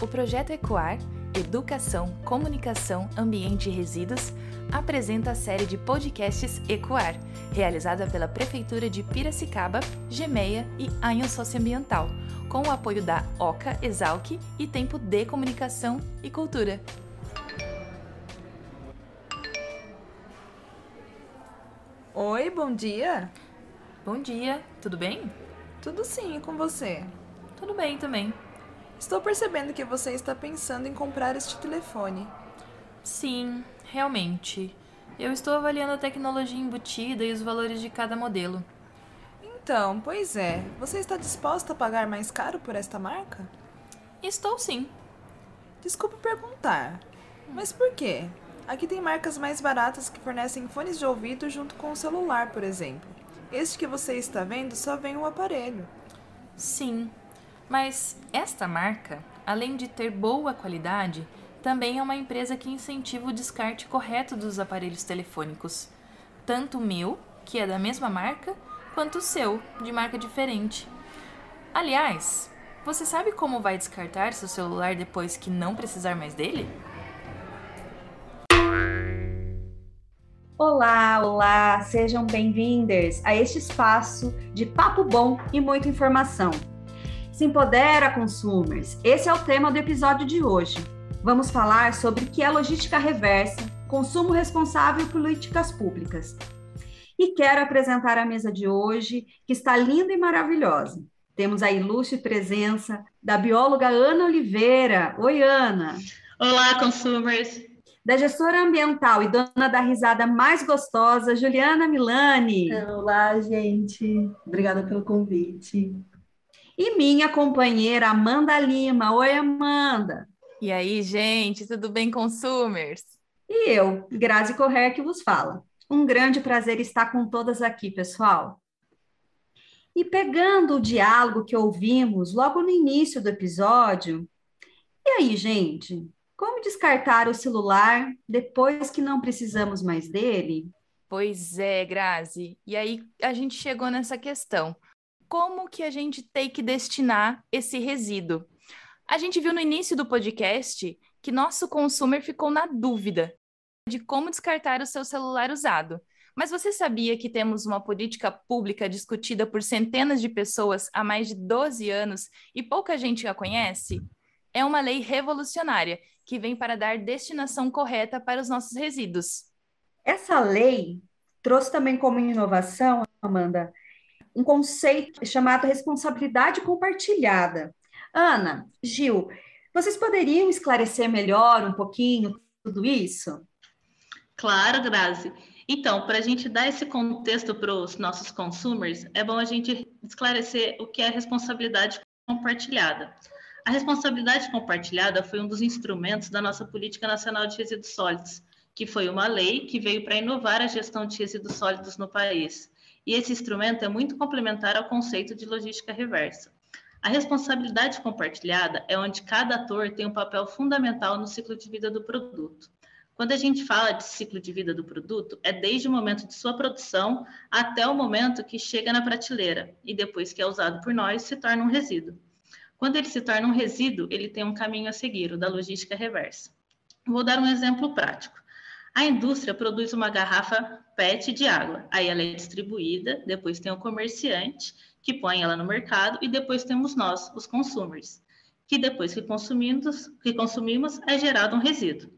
O projeto Ecoar, Educação, Comunicação, Ambiente e Resíduos, apresenta a série de podcasts Ecoar, realizada pela Prefeitura de Piracicaba, Gemeia e Anhos Socioambiental, com o apoio da OCA, Exalc e Tempo de Comunicação e Cultura. Oi, bom dia. Bom dia, tudo bem? Tudo sim, e com você? Tudo bem também. Estou percebendo que você está pensando em comprar este telefone. Sim, realmente. Eu estou avaliando a tecnologia embutida e os valores de cada modelo. Então, pois é, você está disposta a pagar mais caro por esta marca? Estou sim. Desculpe perguntar, mas por quê? Aqui tem marcas mais baratas que fornecem fones de ouvido junto com o celular, por exemplo. Este que você está vendo só vem o aparelho. Sim, mas esta marca, além de ter boa qualidade, também é uma empresa que incentiva o descarte correto dos aparelhos telefônicos. Tanto o meu, que é da mesma marca, quanto o seu, de marca diferente. Aliás, você sabe como vai descartar seu celular depois que não precisar mais dele? Olá, sejam bem-vindos a este espaço de papo bom e muita informação. Se empodera, consumers! Esse é o tema do episódio de hoje. Vamos falar sobre o que é logística reversa, consumo responsável e políticas públicas. E quero apresentar a mesa de hoje, que está linda e maravilhosa. Temos a ilustre presença da bióloga Ana Oliveira. Oi, Ana! Olá, consumers! Da gestora ambiental e dona da risada mais gostosa, Juliana Milani. Olá, gente. Obrigada pelo convite. E minha companheira Amanda Lima. Oi, Amanda. E aí, gente, tudo bem, consumers? E eu, Grazi Corrêa, que vos fala. Um grande prazer estar com todas aqui, pessoal. E pegando o diálogo que ouvimos logo no início do episódio, e aí, gente? Como descartar o celular depois que não precisamos mais dele? Pois é, Grazi. E aí a gente chegou nessa questão. Como que a gente tem que destinar esse resíduo? A gente viu no início do podcast que nosso consumer ficou na dúvida de como descartar o seu celular usado. Mas você sabia que temos uma política pública discutida por centenas de pessoas há mais de 12 anos e pouca gente a conhece? É uma lei revolucionária que vem para dar destinação correta para os nossos resíduos. Essa lei trouxe também como inovação, Amanda, um conceito chamado responsabilidade compartilhada. Ana, Gil, vocês poderiam esclarecer melhor um pouquinho tudo isso? Claro, Grazi. Então, para a gente dar esse contexto para os nossos consumers, é bom a gente esclarecer o que é responsabilidade compartilhada. A responsabilidade compartilhada foi um dos instrumentos da nossa Política Nacional de Resíduos Sólidos, que foi uma lei que veio para inovar a gestão de resíduos sólidos no país. E esse instrumento é muito complementar ao conceito de logística reversa. A responsabilidade compartilhada é onde cada ator tem um papel fundamental no ciclo de vida do produto. Quando a gente fala de ciclo de vida do produto, é desde o momento de sua produção até o momento que chega na prateleira e depois que é usado por nós, se torna um resíduo. Quando ele se torna um resíduo, ele tem um caminho a seguir, o da logística reversa. Vou dar um exemplo prático. A indústria produz uma garrafa PET de água, aí ela é distribuída, depois tem o comerciante, que põe ela no mercado, e depois temos nós, os consumers, que depois que consumimos é gerado um resíduo.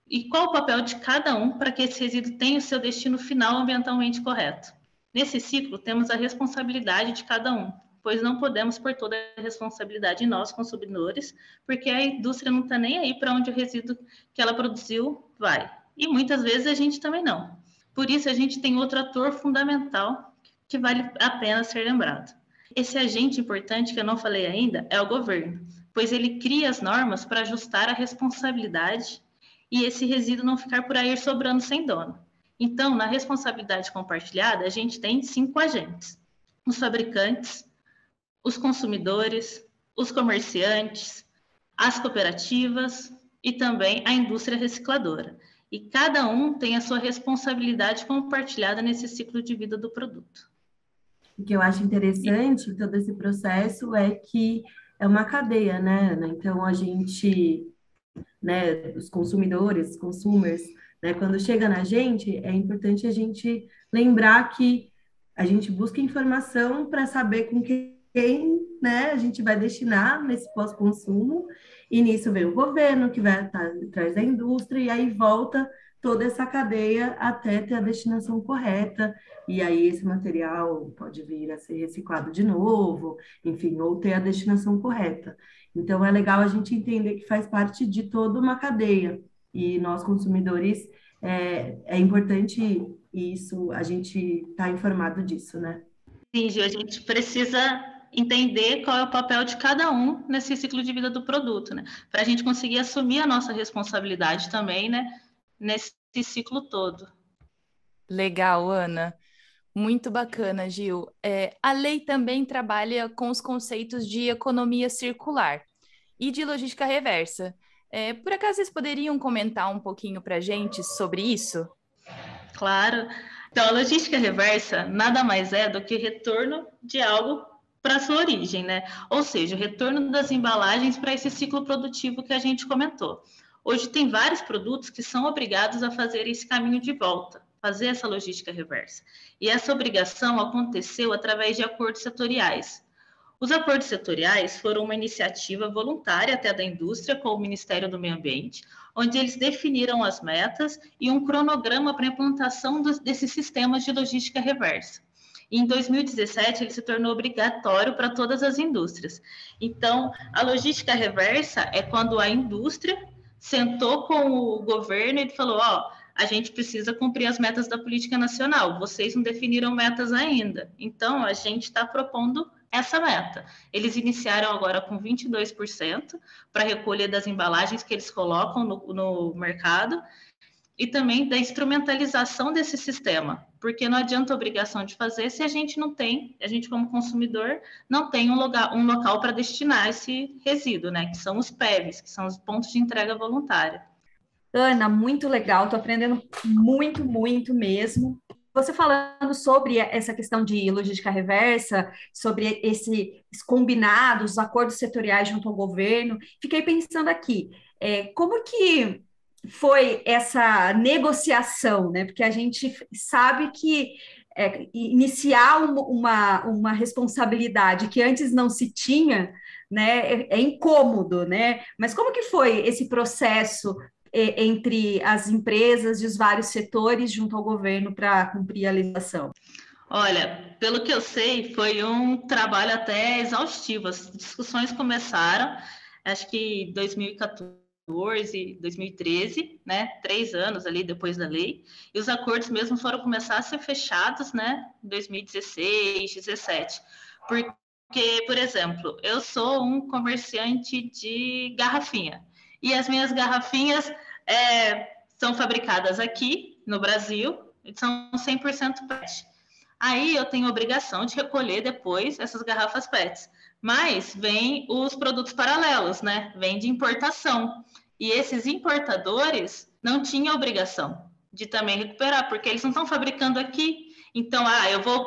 E qual o papel de cada um para que esse resíduo tenha o seu destino final ambientalmente correto? Nesse ciclo, temos a responsabilidade de cada um, pois não podemos pôr toda a responsabilidade em nós, consumidores, porque a indústria não está nem aí para onde o resíduo que ela produziu vai. E muitas vezes a gente também não. Por isso, a gente tem outro ator fundamental que vale a pena ser lembrado. Esse agente importante que eu não falei ainda é o governo, pois ele cria as normas para ajustar a responsabilidade e esse resíduo não ficar por aí sobrando sem dono. Então, na responsabilidade compartilhada, a gente tem 5 agentes: os fabricantes, os consumidores, os comerciantes, as cooperativas e também a indústria recicladora. E cada um tem a sua responsabilidade compartilhada nesse ciclo de vida do produto. O que eu acho interessante em todo esse processo é que é uma cadeia, né, Ana? Então, a gente, né, os consumidores, consumers, né, quando chega na gente, é importante a gente lembrar que a gente busca informação para saber com quem, né, a gente vai destinar nesse pós-consumo, e nisso vem o governo, que vai estar atrás da indústria, e aí volta toda essa cadeia até ter a destinação correta, e aí esse material pode vir a ser reciclado de novo, enfim, ou ter a destinação correta. Então, é legal a gente entender que faz parte de toda uma cadeia. E nós, consumidores, é importante isso, a gente estar informado disso, né? Sim, Gil, a gente precisa entender qual é o papel de cada um nesse ciclo de vida do produto, né? Para a gente conseguir assumir a nossa responsabilidade também, né? Nesse ciclo todo. Legal, Ana. Muito bacana, Gil. A lei também trabalha com os conceitos de economia circular e de logística reversa. Por acaso vocês poderiam comentar um pouquinho para a gente sobre isso? Claro. Então, a logística reversa nada mais é do que retorno de algo para sua origem, né? Ou seja, o retorno das embalagens para esse ciclo produtivo que a gente comentou. Hoje tem vários produtos que são obrigados a fazer esse caminho de volta, fazer essa logística reversa. E essa obrigação aconteceu através de acordos setoriais. Os acordos setoriais foram uma iniciativa voluntária até da indústria com o Ministério do Meio Ambiente, onde eles definiram as metas e um cronograma para a implantação desses sistemas de logística reversa. E em 2017, ele se tornou obrigatório para todas as indústrias. Então, a logística reversa é quando a indústria sentou com o governo e falou, a gente precisa cumprir as metas da política nacional, vocês não definiram metas ainda, então a gente está propondo essa meta. Eles iniciaram agora com 22% para recolher das embalagens que eles colocam no mercado e também da instrumentalização desse sistema, porque não adianta a obrigação de fazer se a gente não tem, a gente como consumidor, não tem um local para destinar esse resíduo, né? Que são os PEVs, que são os pontos de entrega voluntária. Ana, muito legal, estou aprendendo muito, muito mesmo. Você falando sobre essa questão de logística reversa, sobre esses combinados, acordos setoriais junto ao governo, fiquei pensando aqui, como que foi essa negociação, né? Porque a gente sabe que iniciar uma responsabilidade que antes não se tinha, né, é incômodo, né? Mas como que foi esse processo entre as empresas e os vários setores junto ao governo para cumprir a legislação? Olha, pelo que eu sei, foi um trabalho até exaustivo. As discussões começaram, acho que em 2014, 2013, né? 3 anos ali depois da lei. E os acordos mesmo foram começar a ser fechados, né? Em 2016, 17. Porque, por exemplo, eu sou um comerciante de garrafinha. E as minhas garrafinhas são fabricadas aqui no Brasil, são 100% PET. Aí eu tenho obrigação de recolher depois essas garrafas PETs. Mas vem os produtos paralelos, né? Vem de importação. E esses importadores não tinham obrigação de também recuperar, porque eles não estão fabricando aqui. Então, eu vou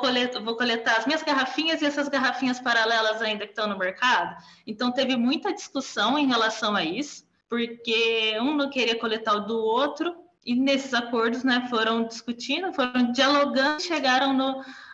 coletar as minhas garrafinhas e essas garrafinhas paralelas ainda que estão no mercado. Então, teve muita discussão em relação a isso, porque um não queria coletar o do outro, e nesses acordos, né, foram discutindo, foram dialogando, chegaram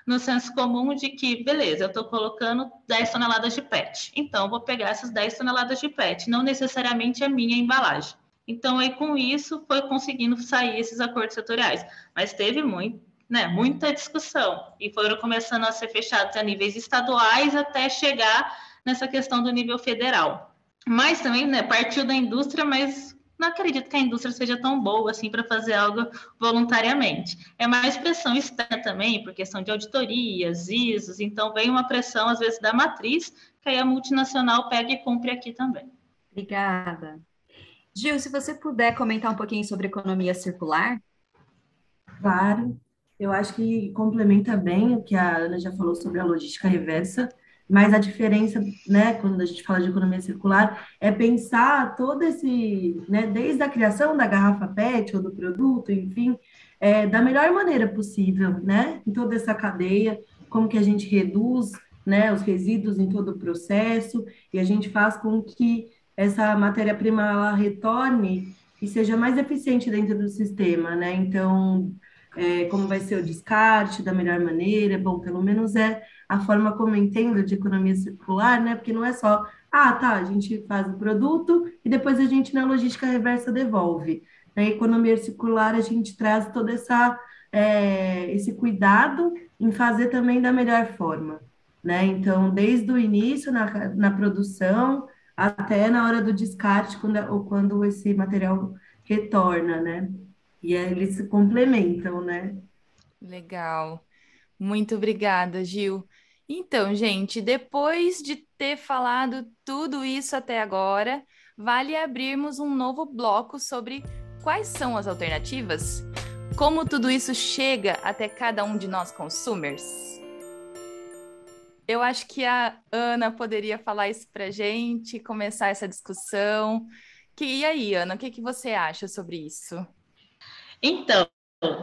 no senso comum de que, beleza, eu estou colocando 10 toneladas de PET, então eu vou pegar essas 10 toneladas de PET, não necessariamente a minha embalagem. Então, aí com isso, foi conseguindo sair esses acordos setoriais, mas teve muita discussão, e foram começando a ser fechados a níveis estaduais até chegar nessa questão do nível federal. Mas também, né, partiu da indústria, mas não acredito que a indústria seja tão boa assim para fazer algo voluntariamente. É mais pressão externa também, por questão de auditorias, ISOs, então vem uma pressão, às vezes, da matriz, que aí a multinacional pega e cumpre aqui também. Obrigada. Gil, se você puder comentar um pouquinho sobre economia circular. Claro, eu acho que complementa bem o que a Ana já falou sobre a logística reversa, mas a diferença, né, quando a gente fala de economia circular, é pensar todo esse, né, desde a criação da garrafa PET ou do produto, enfim, da melhor maneira possível, né, em toda essa cadeia, como que a gente reduz né, os resíduos em todo o processo, e a gente faz com que essa matéria-prima ela retorne e seja mais eficiente dentro do sistema, né? Então, como vai ser o descarte da melhor maneira? Bom, pelo menos é a forma como eu entendo de economia circular, né? Porque não é só, tá, a gente faz o produto e depois a gente na logística reversa devolve. Na economia circular a gente traz toda esse cuidado em fazer também da melhor forma, né? Então, desde o início na produção até na hora do descarte, quando esse material retorna, né? E aí eles se complementam, né? Legal. Muito obrigada, Gil. Então, gente, depois de ter falado tudo isso até agora, vale abrirmos um novo bloco sobre quais são as alternativas? Como tudo isso chega até cada um de nós consumers? Eu acho que a Ana poderia falar isso para gente, começar essa discussão. E aí, Ana, o que que você acha sobre isso? Então,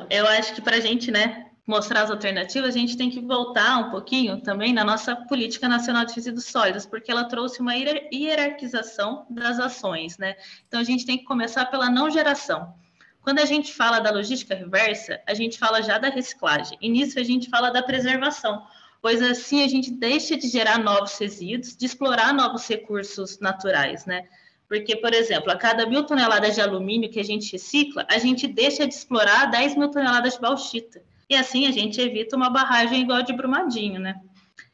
eu acho que para a gente, né, mostrar as alternativas, a gente tem que voltar um pouquinho também na nossa Política Nacional de Resíduos Sólidos, porque ela trouxe uma hierarquização das ações, né? Então, a gente tem que começar pela não geração. Quando a gente fala da logística reversa, a gente fala já da reciclagem. E nisso a gente fala da preservação, pois assim a gente deixa de gerar novos resíduos, de explorar novos recursos naturais, né? Porque, por exemplo, a cada 1.000 toneladas de alumínio que a gente recicla, a gente deixa de explorar 10.000 toneladas de bauxita. E assim a gente evita uma barragem igual a de Brumadinho, né?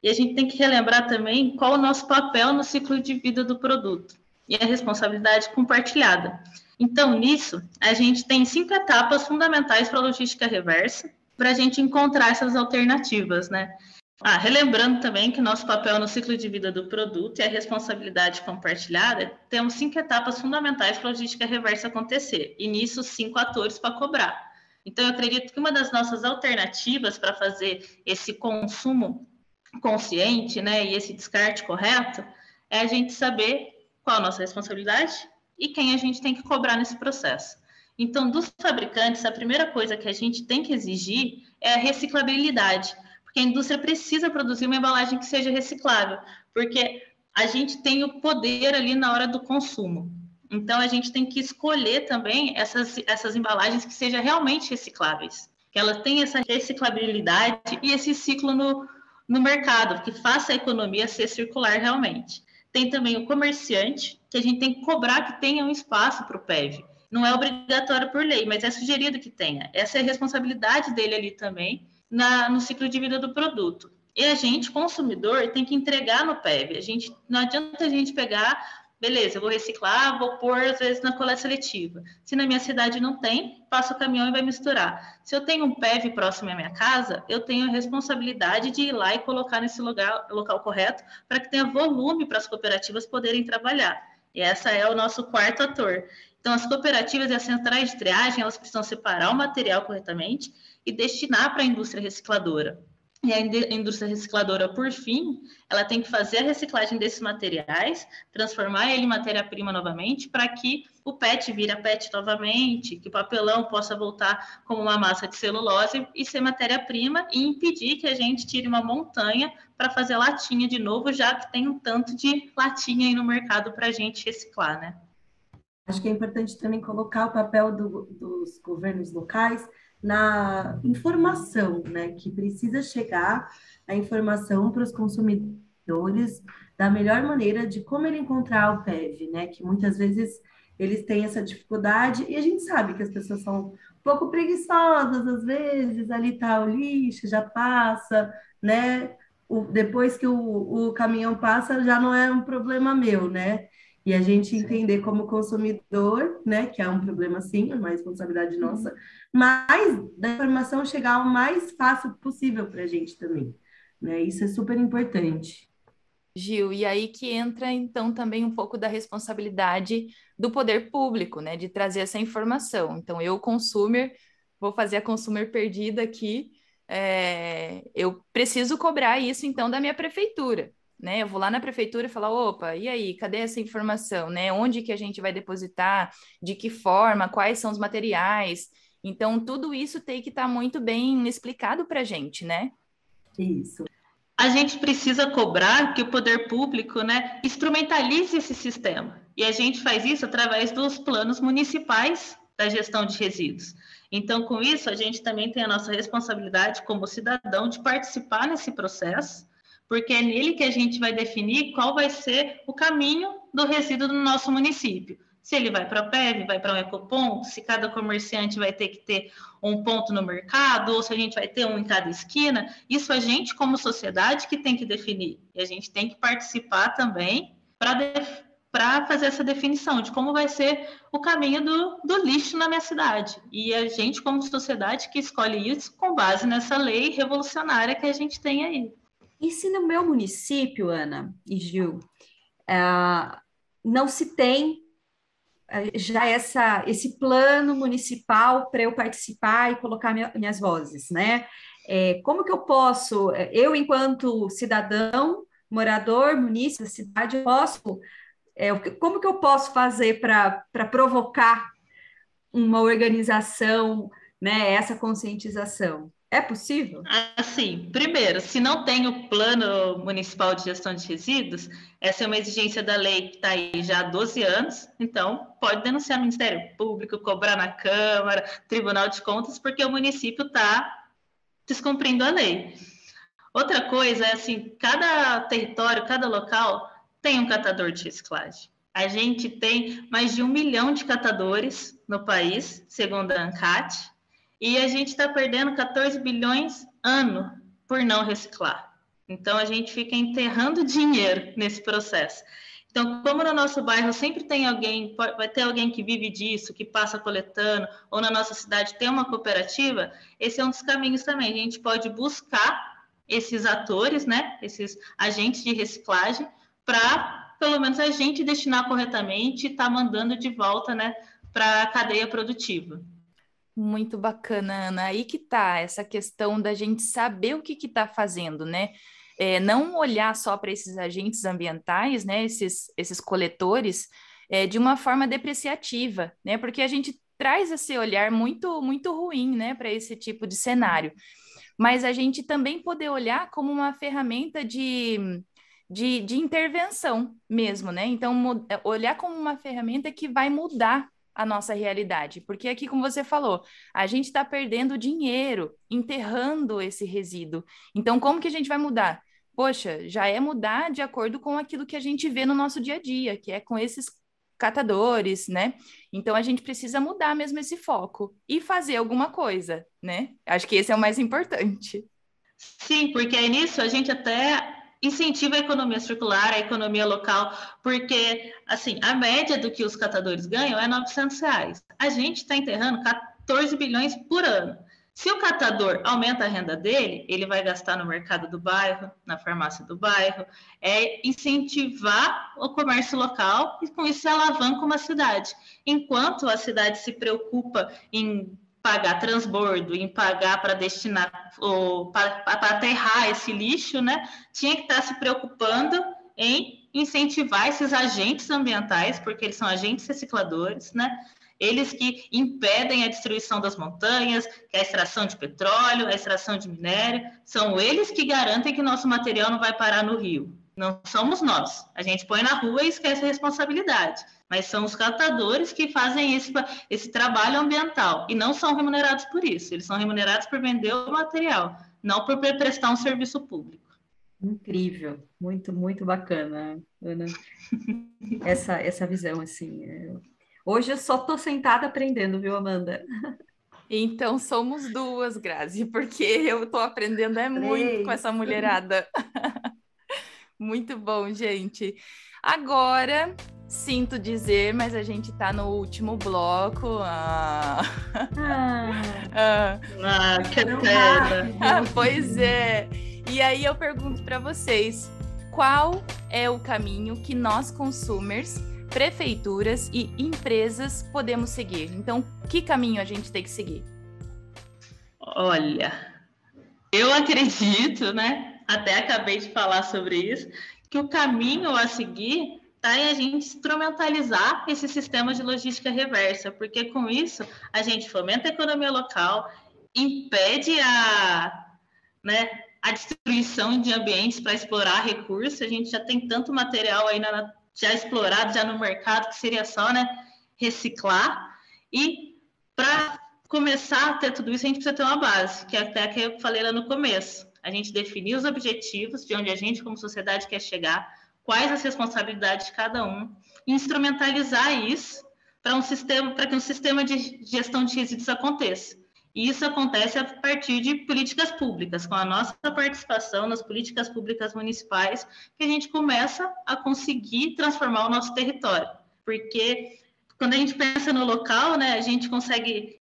E a gente tem que relembrar também qual o nosso papel no ciclo de vida do produto e a responsabilidade compartilhada. Então, nisso, a gente tem 5 etapas fundamentais para a logística reversa, para a gente encontrar essas alternativas, né? Relembrando também que nosso papel no ciclo de vida do produto e a responsabilidade compartilhada, temos 5 etapas fundamentais para a logística reversa acontecer, e nisso 5 atores para cobrar. Então, eu acredito que uma das nossas alternativas para fazer esse consumo consciente, né, e esse descarte correto, é a gente saber qual a nossa responsabilidade e quem a gente tem que cobrar nesse processo. Então, dos fabricantes, a primeira coisa que a gente tem que exigir é a reciclabilidade, porque a indústria precisa produzir uma embalagem que seja reciclável, porque a gente tem o poder ali na hora do consumo. Então, a gente tem que escolher também essas embalagens que sejam realmente recicláveis, que ela tenha essa reciclabilidade e esse ciclo no mercado, que faça a economia ser circular realmente. Tem também o comerciante, que a gente tem que cobrar que tenha um espaço para o PEV. Não é obrigatório por lei, mas é sugerido que tenha. Essa é a responsabilidade dele ali também no ciclo de vida do produto. E a gente, consumidor, tem que entregar no PEV. Não adianta a gente pegar, beleza, eu vou reciclar, vou pôr, às vezes, na coleta seletiva. Se na minha cidade não tem, passa o caminhão e vai misturar. Se eu tenho um PEV próximo à minha casa, eu tenho a responsabilidade de ir lá e colocar nesse local correto para que tenha volume para as cooperativas poderem trabalhar. E essa é o nosso quarto ator. Então, as cooperativas e as centrais de triagem, elas precisam separar o material corretamente e destinar para a indústria recicladora. E a indústria recicladora, por fim, ela tem que fazer a reciclagem desses materiais, transformar ele em matéria-prima novamente, para que o PET vire PET novamente, que o papelão possa voltar como uma massa de celulose e ser matéria-prima e impedir que a gente tire uma montanha para fazer latinha de novo, já que tem um tanto de latinha aí no mercado para a gente reciclar, né? Acho que é importante também colocar o papel dos governos locais na informação, né? Que precisa chegar a informação para os consumidores da melhor maneira de como ele encontrar o PEV, né? Que muitas vezes eles têm essa dificuldade e a gente sabe que as pessoas são um pouco preguiçosas, às vezes, ali tá o lixo, já passa, né? Depois que o caminhão passa, já não é um problema meu, né? E a gente entender como consumidor, né, que é um problema sim, é uma responsabilidade nossa, mas da informação chegar o mais fácil possível para a gente também, né? Isso é super importante. Gil, e aí que entra então também um pouco da responsabilidade do poder público, né, de trazer essa informação. Então, eu, consumer, vou fazer a consumer perdida aqui, eu preciso cobrar isso então da minha prefeitura, né? Eu vou lá na prefeitura e falar, opa, e aí, cadê essa informação, né? Onde que a gente vai depositar, de que forma, quais são os materiais? Então, tudo isso tem que estar muito bem explicado para a gente, né? Isso. a gente precisa cobrar que o poder público, né, instrumentalize esse sistema. E a gente faz isso através dos planos municipais da gestão de resíduos. Então, com isso, a gente também tem a nossa responsabilidade como cidadão de participar nesse processo, porque é nele que a gente vai definir qual vai ser o caminho do resíduo no nosso município. Se ele vai para a PEV, vai para um ecoponto, se cada comerciante vai ter que ter um ponto no mercado, ou se a gente vai ter um em cada esquina, isso a gente, como sociedade, que tem que definir. E a gente tem que participar também para fazer essa definição de como vai ser o caminho do lixo na minha cidade. E a gente, como sociedade, que escolhe isso com base nessa lei revolucionária que a gente tem aí. E se no meu município, Ana e Gil, não se tem já esse plano municipal para eu participar e colocar minhas vozes, né? Como que eu posso, eu enquanto cidadão, morador, munícipe da cidade, como que eu posso fazer para provocar uma organização, né, essa conscientização? É possível? Assim, primeiro, se não tem o Plano Municipal de Gestão de Resíduos, essa é uma exigência da lei que está aí já há 12 anos, então pode denunciar no Ministério Público, cobrar na Câmara, Tribunal de Contas, porque o município está descumprindo a lei. Outra coisa é assim, cada território, cada local tem um catador de reciclagem. A gente tem mais de 1 milhão de catadores no país, segundo a ANCAT, e a gente está perdendo 14 bilhões ano por não reciclar. Então, a gente fica enterrando dinheiro nesse processo. Então, como no nosso bairro sempre tem alguém, vai ter alguém que vive disso, que passa coletando, ou na nossa cidade tem uma cooperativa, esse é um dos caminhos também. A gente pode buscar esses atores, né, esses agentes de reciclagem, para, pelo menos, a gente destinar corretamente e estar mandando de volta, né, para a cadeia produtiva. Muito bacana, Ana. Aí que tá essa questão da gente saber o que está fazendo, né? Não olhar só para esses agentes ambientais, né? Esses coletores, de uma forma depreciativa, né? Porque a gente traz esse olhar muito, muito ruim, né? Para esse tipo de cenário. Mas a gente também poder olhar como uma ferramenta de intervenção mesmo, né? Então, olhar como uma ferramenta que vai mudar a nossa realidade, porque aqui, como você falou, a gente está perdendo dinheiro, enterrando esse resíduo. Então, como que a gente vai mudar? Poxa, já é mudar de acordo com aquilo que a gente vê no nosso dia a dia, que é com esses catadores, né? Então, a gente precisa mudar mesmo esse foco e fazer alguma coisa, né? Acho que esse é o mais importante. Sim, porque aí nisso a gente até incentiva a economia circular, a economia local, porque, assim, a média do que os catadores ganham é R$900. A gente está enterrando 14 bilhões por ano. Se o catador aumenta a renda dele, ele vai gastar no mercado do bairro, na farmácia do bairro, incentivar o comércio local e, com isso, alavanca uma cidade. Enquanto a cidade se preocupa em pagar transbordo, em pagar para destinar, para aterrar esse lixo, né? Tinha que estar se preocupando em incentivar esses agentes ambientais, porque eles são agentes recicladores, né? Eles que impedem a destruição das montanhas, que é a extração de petróleo, a extração de minério, são eles que garantem que nosso material não vai parar no rio. Não somos nós. A gente põe na rua e esquece a responsabilidade. Mas são os catadores que fazem esse trabalho ambiental e não são remunerados por isso. Eles são remunerados por vender o material, não por prestar um serviço público. Incrível, muito, muito bacana, Ana, essa visão, assim. Hoje eu só estou sentada aprendendo, viu, Amanda? Então somos duas, Grazi, porque eu estou aprendendo muito com essa mulherada. Muito bom, gente. Agora, sinto dizer, mas a gente está no último bloco. Que pena. Pois é. E aí eu pergunto para vocês, qual é o caminho que nós, consumers, prefeituras e empresas podemos seguir? Então, que caminho a gente tem que seguir? Olha, eu acredito, né? Até acabei de falar sobre isso, que o caminho a seguir está em a gente instrumentalizar esse sistema de logística reversa, porque com isso a gente fomenta a economia local, impede a destruição de ambientes para explorar recursos. A gente já tem tanto material aí já explorado, já no mercado, que seria só, né, reciclar. E para começar a ter tudo isso, a gente precisa ter uma base, que é até que eu falei lá no começo. A gente definir os objetivos, de onde a gente, como sociedade, quer chegar, quais as responsabilidades de cada um, e instrumentalizar isso para que um sistema de gestão de resíduos aconteça. E isso acontece a partir de políticas públicas, com a nossa participação nas políticas públicas municipais, que a gente começa a conseguir transformar o nosso território. Porque quando a gente pensa no local, né, a gente consegue...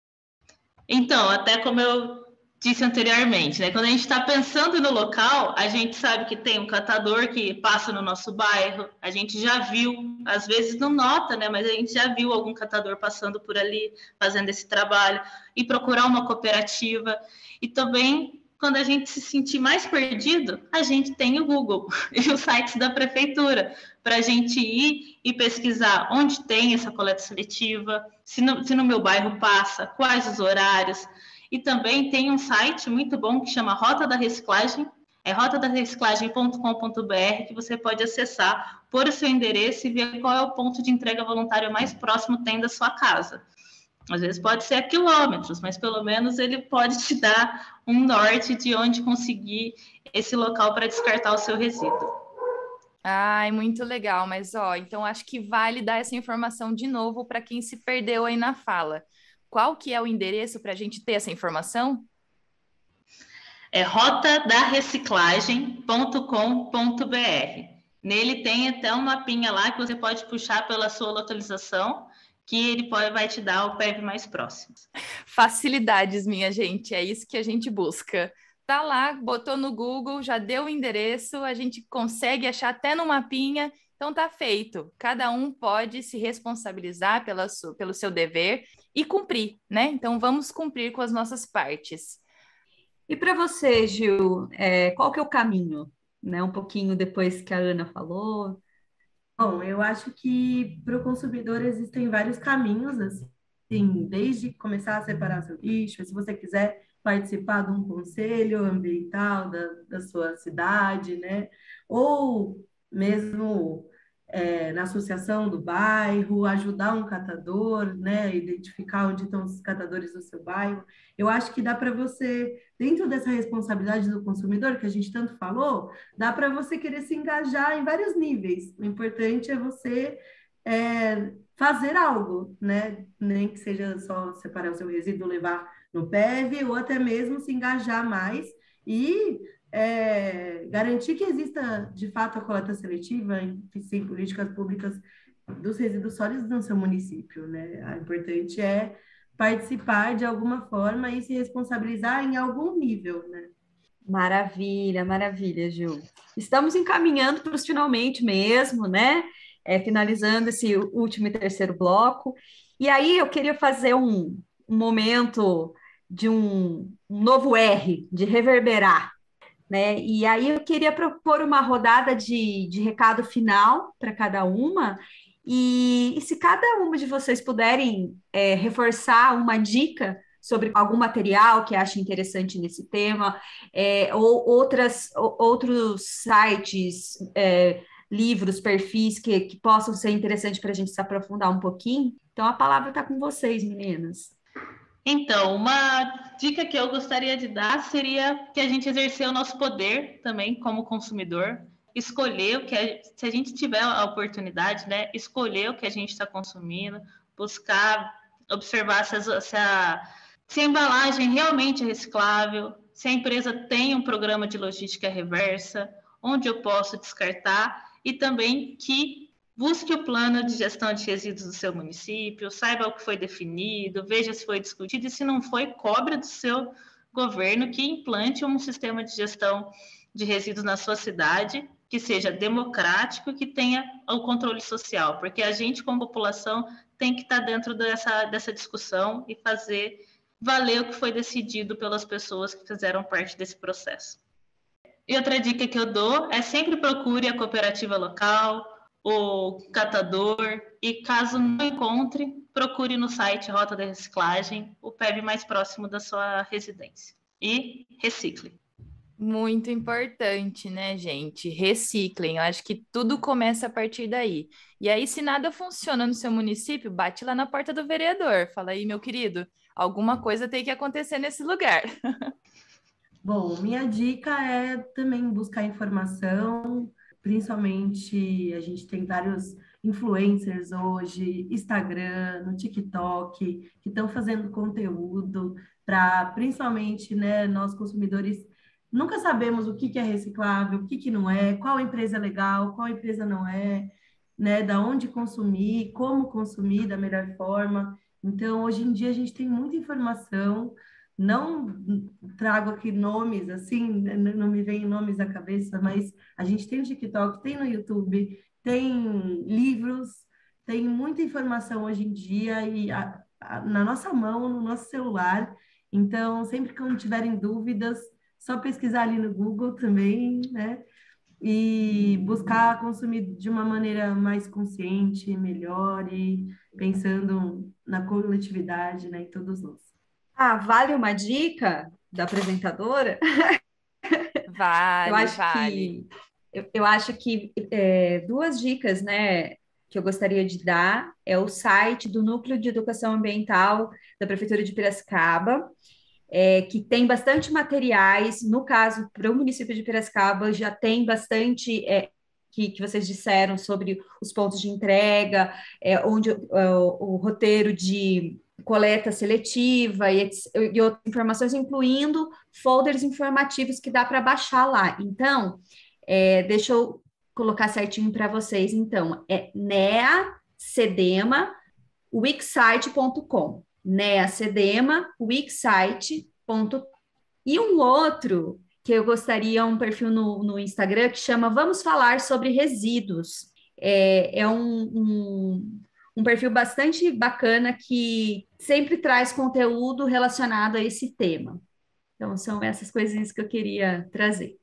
Então, até como eu disse anteriormente, né, quando a gente está pensando no local, a gente sabe que tem um catador que passa no nosso bairro, a gente já viu, às vezes não nota, né, mas a gente já viu algum catador passando por ali, fazendo esse trabalho, e procurar uma cooperativa. E também, quando a gente se sentir mais perdido, a gente tem o Google e os sites da prefeitura, para a gente ir e pesquisar onde tem essa coleta seletiva, se no meu bairro passa, quais os horários. E também tem um site muito bom que chama Rota da Reciclagem, é rotadareciclagem.com.br, que você pode acessar, pôr o seu endereço e ver qual é o ponto de entrega voluntária mais próximo tem da sua casa. Às vezes pode ser a quilômetros, mas pelo menos ele pode te dar um norte de onde conseguir esse local para descartar o seu resíduo. Ai, muito legal, mas então acho que vale dar essa informação de novo para quem se perdeu aí na fala. Qual que é o endereço para a gente ter essa informação? É rotadareciclagem.com.br. Nele tem até um mapinha lá que você pode puxar pela sua localização, que ele vai te dar o PEV mais próximo. Facilidades, minha gente, é isso que a gente busca. Tá lá, botou no Google, já deu o endereço, a gente consegue achar até no mapinha, então tá feito. Cada um pode se responsabilizar pelo seu dever e cumprir, né? Então vamos cumprir com as nossas partes. E para você, Gil, qual que é o caminho? Né? Um pouquinho depois que a Ana falou. Bom, eu acho que para o consumidor existem vários caminhos, assim, desde começar a separar seu lixo, se você quiser participar de um conselho ambiental da sua cidade, né? Ou mesmo na associação do bairro, ajudar um catador, né? Identificar onde estão os catadores do seu bairro. Eu acho que dá para você, dentro dessa responsabilidade do consumidor, que a gente tanto falou, dá para você querer se engajar em vários níveis. O importante é você fazer algo, né? Nem que seja só separar o seu resíduo, levar no PEV, ou até mesmo se engajar mais e garantir que exista, de fato, a coleta seletiva, sim, políticas públicas dos resíduos sólidos no seu município, né? O importante é participar de alguma forma e se responsabilizar em algum nível, né? Maravilha, maravilha, Gil. Estamos encaminhando para os finalmente mesmo, né? Finalizando esse último e terceiro bloco. E aí eu queria fazer um momento de um novo R, de reverberar, né? E aí eu queria propor uma rodada de recado final para cada uma. E se cada uma de vocês puderem reforçar uma dica sobre algum material que ache interessante nesse tema, ou outros sites, livros, perfis que possam ser interessantes para a gente se aprofundar um pouquinho. Então, a palavra está com vocês, meninas. Então, uma dica que eu gostaria de dar seria que a gente exercer o nosso poder também como consumidor, escolher o que se a gente tiver a oportunidade, né, escolher o que a gente está consumindo, buscar observar se a embalagem realmente é reciclável, se a empresa tem um programa de logística reversa, onde eu posso descartar, e também que busque o plano de gestão de resíduos do seu município, saiba o que foi definido, veja se foi discutido, e se não foi, cobre do seu governo que implante um sistema de gestão de resíduos na sua cidade, que seja democrático e que tenha o controle social, porque a gente, como população, tem que estar dentro dessa discussão e fazer valer o que foi decidido pelas pessoas que fizeram parte desse processo. E outra dica que eu dou é sempre procure a cooperativa local, o catador, e caso não encontre, procure no site Rota da Reciclagem o PEV mais próximo da sua residência. E recicle. Muito importante, né, gente? Reciclem. Eu acho que tudo começa a partir daí. E aí, se nada funciona no seu município, bate lá na porta do vereador. Fala aí, meu querido, alguma coisa tem que acontecer nesse lugar. Bom, minha dica é também buscar informação, principalmente a gente tem vários influencers hoje, Instagram, no TikTok, que estão fazendo conteúdo para, principalmente, né, nós consumidores nunca sabemos o que que é reciclável, o que que não é, qual empresa é legal, qual empresa não é, né, da onde consumir, como consumir da melhor forma. Então, hoje em dia a gente tem muita informação. Não trago aqui nomes assim, não me vem nomes à cabeça, mas a gente tem no TikTok, tem no YouTube, tem livros, tem muita informação hoje em dia e na nossa mão, no nosso celular. Então, sempre que tiverem dúvidas, só pesquisar ali no Google também, né? E buscar consumir de uma maneira mais consciente, melhor e pensando na coletividade, né, em todos nós. Ah, vale uma dica da apresentadora? Eu Vale, acho vale. que eu acho que duas dicas, né, que eu gostaria de dar é o site do Núcleo de Educação Ambiental da Prefeitura de Piracicaba, que tem bastante materiais. No caso, para o município de Piracicaba, já tem bastante que vocês disseram sobre os pontos de entrega, onde o roteiro de coleta seletiva e outras informações, incluindo folders informativos que dá para baixar lá. Então, deixa eu colocar certinho para vocês. Então, é neacedema, wixsite.com. Neacedema, wixsite.com. E um outro que eu gostaria, um perfil no Instagram que chama Vamos Falar sobre Resíduos. É um perfil bastante bacana que sempre traz conteúdo relacionado a esse tema. Então, são essas coisinhas que eu queria trazer.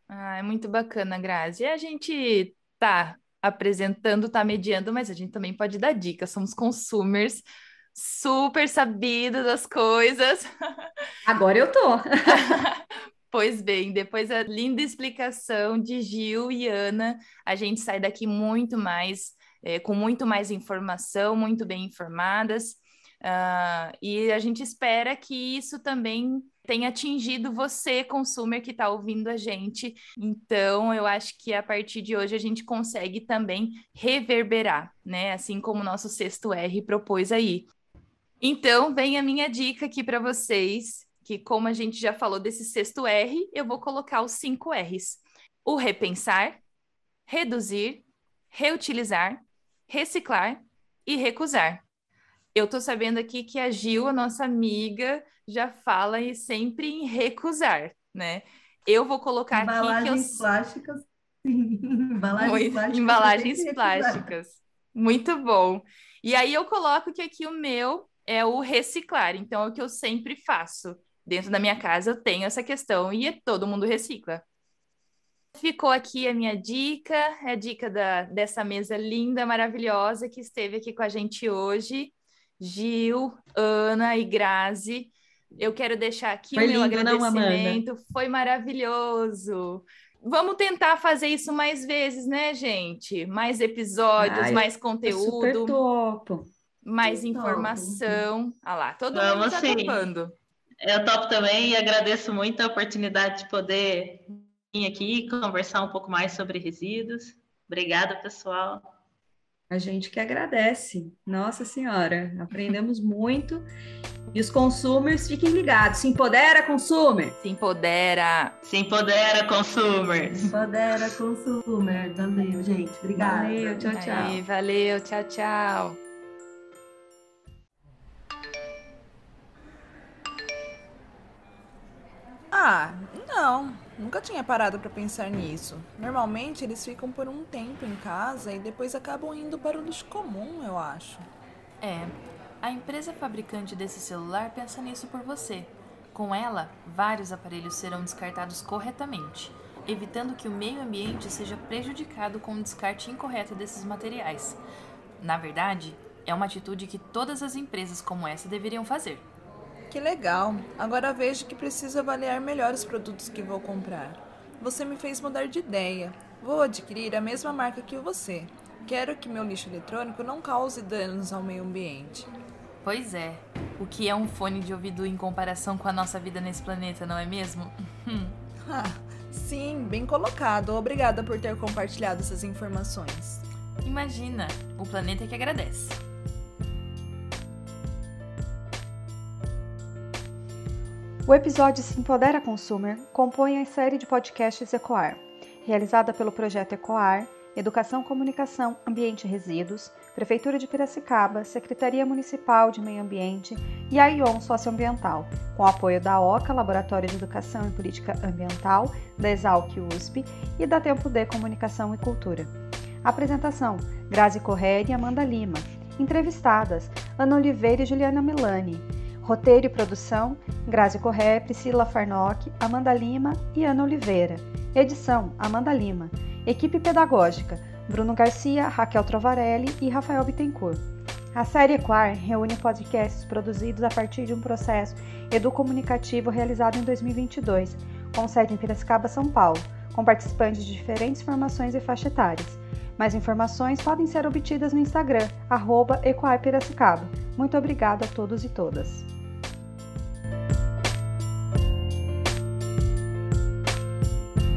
Ah, é muito bacana, Grazi. E a gente tá apresentando, tá mediando, mas a gente também pode dar dicas. Somos consumers super sabidos das coisas. Agora eu tô. Pois bem, depois da linda explicação de Gil e Ana, a gente sai daqui muito mais, com muito mais informação, muito bem informadas. E a gente espera que isso também tenha atingido você, consumer, que está ouvindo a gente. Então, eu acho que a partir de hoje a gente consegue também reverberar, né? Assim como o nosso sexto R propôs aí. Então, vem a minha dica aqui para vocês, que como a gente já falou desse sexto R, eu vou colocar os 5 R's. O repensar, reduzir, reutilizar, reciclar e recusar. Eu tô sabendo aqui que a Gil, a nossa amiga, já fala sempre em recusar, né? Eu vou colocar aqui que eu... Embalagens plásticas, sim. Embalagens plásticas é Embalagens sempre recusar. plásticas. Muito bom. E aí eu coloco que aqui o meu é o reciclar. Então, é o que eu sempre faço. Dentro da minha casa eu tenho essa questão e todo mundo recicla. Ficou aqui a minha dica, é a dica dessa mesa linda, maravilhosa que esteve aqui com a gente hoje. Gil, Ana e Grazi. Eu quero deixar aqui Foi o meu lindo, não, Amanda? agradecimento. Foi maravilhoso. Vamos tentar fazer isso mais vezes, né, gente? Mais episódios, Ah, mais eu super conteúdo, topo. mais Eu topo. informação. Ah lá, todo mundo Vamos tá sim. topando. Eu topo também e agradeço muito a oportunidade de poder vir aqui conversar um pouco mais sobre resíduos. Obrigada, pessoal. A gente que agradece. Nossa Senhora, aprendemos muito. E os consumers, fiquem ligados. Se empodera, consumer! Se empodera. Se empodera, consumers. Empodera, consumer. Valeu, gente. Obrigada. Valeu, tchau, tchau. Aí, valeu, tchau, tchau. Ah, não. Nunca tinha parado para pensar nisso. Normalmente eles ficam por um tempo em casa e depois acabam indo para o lixo comum, eu acho. A empresa fabricante desse celular pensa nisso por você. Com ela, vários aparelhos serão descartados corretamente, evitando que o meio ambiente seja prejudicado com o descarte incorreto desses materiais. Na verdade, é uma atitude que todas as empresas como essa deveriam fazer. Que legal! Agora vejo que preciso avaliar melhor os produtos que vou comprar. Você me fez mudar de ideia. Vou adquirir a mesma marca que você. Quero que meu lixo eletrônico não cause danos ao meio ambiente. Pois é. O que é um fone de ouvido em comparação com a nossa vida nesse planeta, não é mesmo? Sim, bem colocado. Obrigada por ter compartilhado essas informações. Imagina, o planeta que agradece. O episódio Se Empodera Consumer compõe a série de podcasts Ecoar, realizada pelo projeto Ecoar, Educação, Comunicação, Ambiente e Resíduos, Prefeitura de Piracicaba, Secretaria Municipal de Meio Ambiente e a ION Socioambiental, com apoio da OCA, Laboratório de Educação e Política Ambiental, da Exalc USP e da Tempo D Comunicação e Cultura. Apresentação: Grazi Correia e Amanda Lima. Entrevistadas: Ana Oliveira e Juliana Milani. Roteiro e produção: Grazi Correia, Priscila Farnock, Amanda Lima e Ana Oliveira. Edição: Amanda Lima. Equipe pedagógica: Bruno Garcia, Raquel Trovarelli e Rafael Bittencourt. A série Ecoar reúne podcasts produzidos a partir de um processo educomunicativo realizado em 2022, com sede em Piracicaba, São Paulo, com participantes de diferentes formações e faixa etárias. Mais informações podem ser obtidas no Instagram, @EcoarPiracicaba. Muito obrigada a todos e todas.